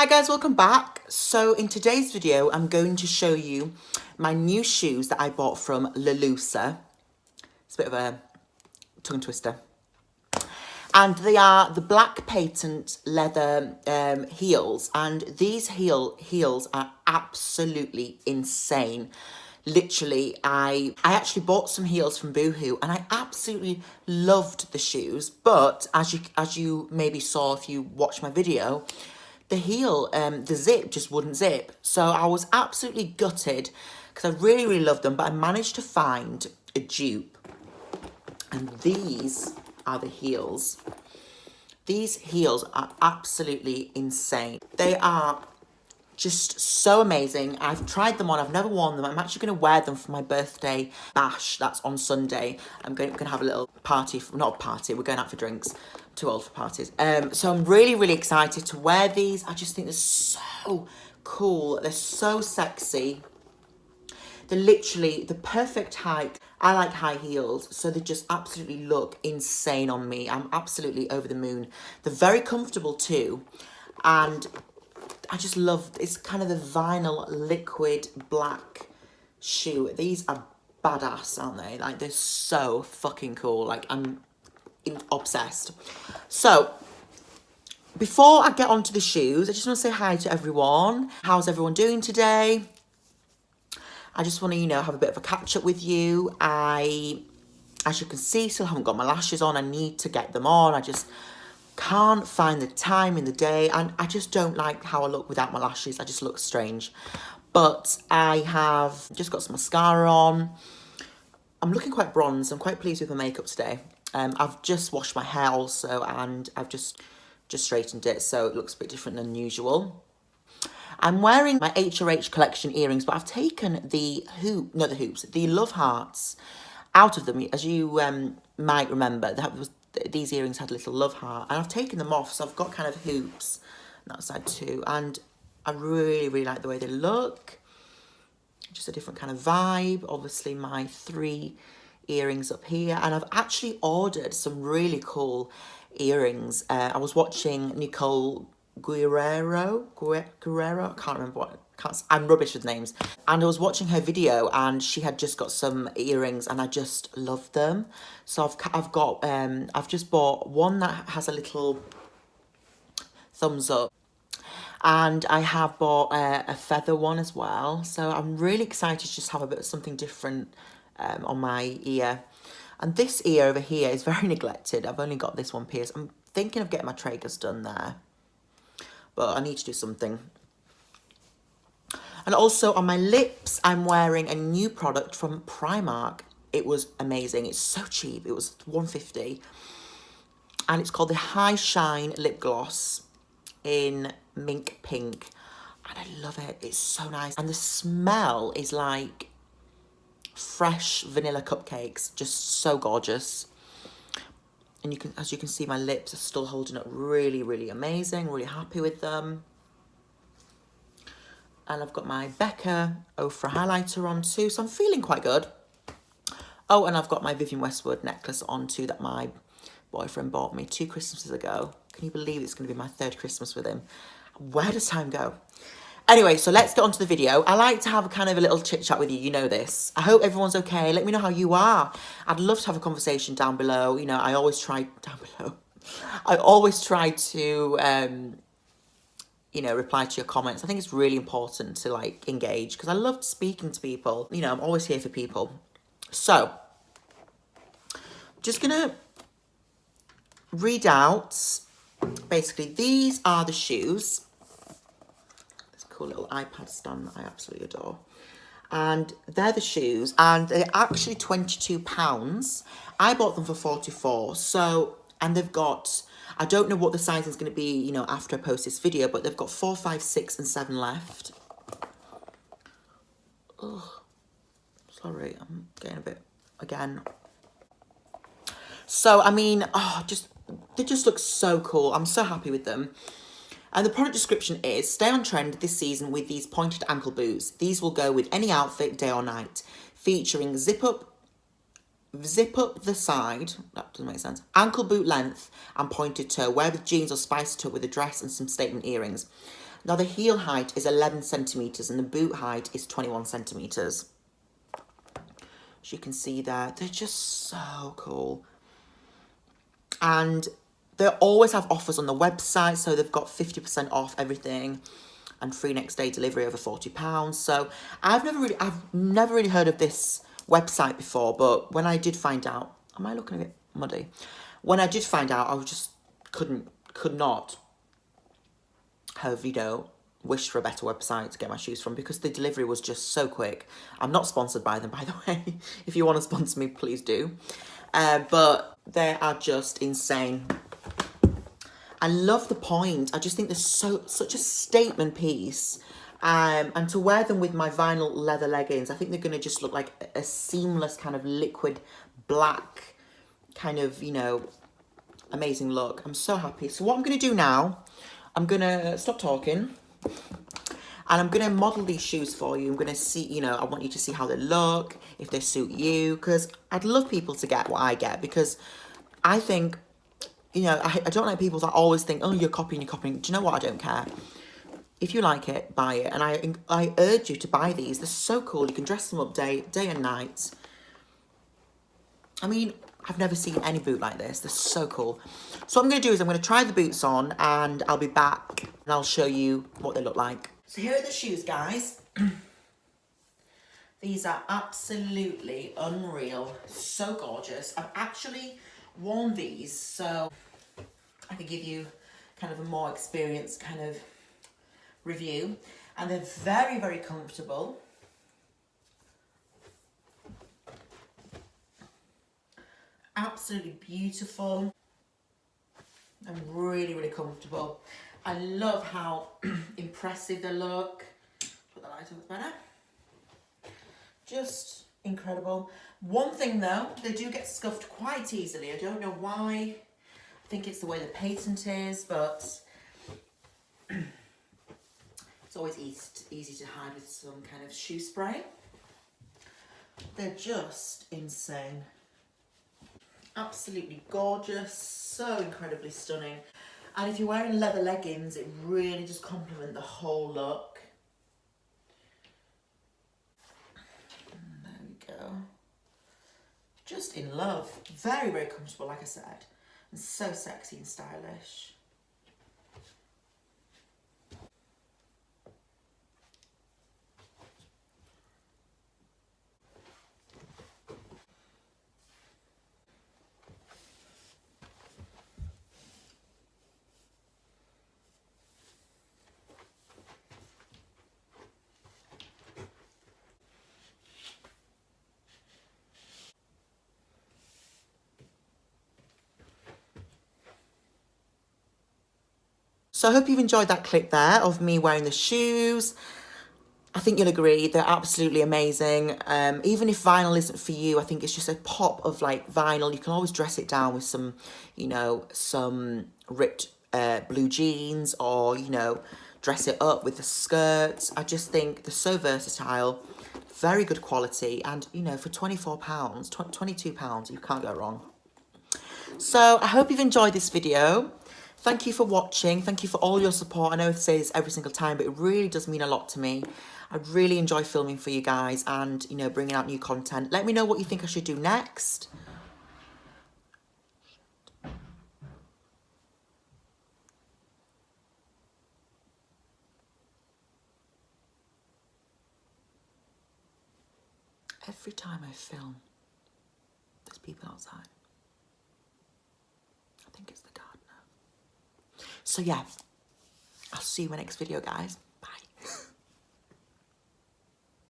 Hi guys, welcome back. So in today's video, I'm going to show you my new shoes that I bought from Lasula. It's a bit of a tongue twister. And they are the black patent leather heels. And these heels are absolutely insane. Literally, I actually bought some heels from Boohoo and I absolutely loved the shoes. But as you maybe saw if you watched my video, the heel, the zip just wouldn't zip. So I was absolutely gutted because I really, really loved them. But I managed to find a dupe. And these are the heels. These heels are absolutely insane. They are just so amazing. I've tried them on. I've never worn them. I'm actually going to wear them for my birthday bash. That's on Sunday. I'm going to have a little party. Not a party. We're going out for drinks. Too old for parties. So I'm really, really excited to wear these. I just think they're so cool. They're so sexy. They're literally the perfect height. I like high heels, so they just absolutely look insane on me. I'm absolutely over the moon. They're very comfortable too. And I just love, it's kind of the vinyl liquid black shoe. These are badass, aren't they? Like, they're so fucking cool. Like, I'm obsessed. So, before I get onto the shoes, I just want to say hi to everyone. How's everyone doing today? I just want to, have a bit of a catch up with you. As you can see, still haven't got my lashes on. I need to get them on. I just can't find the time in the day, and I just don't like how I look without my lashes. I just look strange. But I have just got some mascara on. I'm looking quite bronzed. I'm quite pleased with my makeup today. I've just washed my hair also, and I've just straightened it, so it looks a bit different than usual. I'm wearing my HRH collection earrings, but I've taken the love hearts out of them. As you might remember, these earrings had a little love heart, and I've taken them off, so I've got kind of hoops on that side too, and I really, really like the way they look. Just a different kind of vibe. Obviously, my 3 earrings up here, and I've actually ordered some really cool earrings. I was watching Nicole Guerrero, I can't remember I'm rubbish with names. And I was watching her video, and she had just got some earrings, and I just loved them. So I've just bought one that has a little thumbs up, and I have bought a feather one as well. So I'm really excited to just have a bit of something different on my ear. And this ear over here is very neglected. I've only got this one pierced. I'm thinking of getting my tragus done there, but I need to do something. And also on my lips, I'm wearing a new product from Primark. It was amazing. It's so cheap. It was $1.50. And it's called the High Shine Lip Gloss in Mink Pink. And I love it. It's so nice. And the smell is like fresh vanilla cupcakes. Just so gorgeous. And as you can see, my lips are still holding up really, really amazing. Really happy with them. And I've got my Becca Ofra highlighter on too, so I'm feeling quite good. Oh, and I've got my Vivienne Westwood necklace on too that my boyfriend bought me 2 Christmases ago. Can you believe it's going to be my 3rd Christmas with him? Where does time go? Anyway, so let's get on to the video. I like to have a kind of a little chit chat with you, you know this. I hope everyone's okay. Let me know how you are. I'd love to have a conversation down below. I always try down below. I always try to reply to your comments. I think it's really important to engage because I love speaking to people. I'm always here for people. So, just gonna read out, basically, these are the shoes. This cool little iPad stand that I absolutely adore. And they're the shoes, and they're actually £22. I bought them for £44. So, and they've got, I don't know what the sizing is going to be, after I post this video, but they've got 4, 5, 6, and 7 left. Oh, sorry, I'm getting a bit, again. So, I mean, they just look so cool. I'm so happy with them. And the product description is, stay on trend this season with these pointed ankle boots. These will go with any outfit, day or night. Featuring zip up the side, that doesn't make sense, ankle boot length and pointed toe. Wear with jeans or spice it up with a dress and some statement earrings. Now the heel height is 11 centimetres and the boot height is 21 centimetres. As you can see there, they're just so cool. And they always have offers on the website, so they've got 50% off everything and free next day delivery over £40. So I've never really heard of this website before, but when I did find out, am I looking a bit muddy? When I did find out, I was just could not have, you know, wished for a better website to get my shoes from, because the delivery was just so quick. I'm not sponsored by them, by the way. If you want to sponsor me, please do. But they are just insane. I love the point. I just think they're such a statement piece. And to wear them with my vinyl leather leggings, I think they're going to just look like a seamless kind of liquid black kind of, you know, amazing look. I'm so happy. So what I'm going to do now, I'm going to stop talking and I'm going to model these shoes for you. I'm going to see, you know, I want you to see how they look, if they suit you, because I'd love people to get what I get, because I think, you know, I don't like people that always think, oh, you're copying. Do you know what? I don't care. If you like it, buy it. And I urge you to buy these. They're so cool. You can dress them up day and night. I mean, I've never seen any boot like this. They're so cool. So what I'm going to do is I'm going to try the boots on and I'll be back and I'll show you what they look like. So here are the shoes, guys. These are absolutely unreal. So gorgeous. I've actually worn these, so I can give you kind of a more experienced kind of review. And they're very, very comfortable. Absolutely beautiful and really, really comfortable. I love how impressive they look. Put the light on, it's better. Just incredible. One thing though, they do get scuffed quite easily. I don't know why. I think it's the way the patent is, but it's always easy to hide with some kind of shoe spray. They're just insane. Absolutely gorgeous, so incredibly stunning. And if you're wearing leather leggings, it really just complements the whole look. And there we go. Just in love. Very, very comfortable, like I said. And so sexy and stylish. So I hope you've enjoyed that clip there of me wearing the shoes. I think you'll agree, they're absolutely amazing. Even if vinyl isn't for you, I think it's just a pop of like vinyl. You can always dress it down with some, you know, some ripped blue jeans, or, you know, dress it up with the skirts. I just think they're so versatile, very good quality. And, you know, for £24, £22, you can't go wrong. So I hope you've enjoyed this video. Thank you for watching. Thank you for all your support. I know I say this every single time, but it really does mean a lot to me. I really enjoy filming for you guys and, you know, bringing out new content. Let me know what you think I should do next. Every time I film, there's people outside. I think it's the gardener. So yeah, I'll see you in my next video, guys.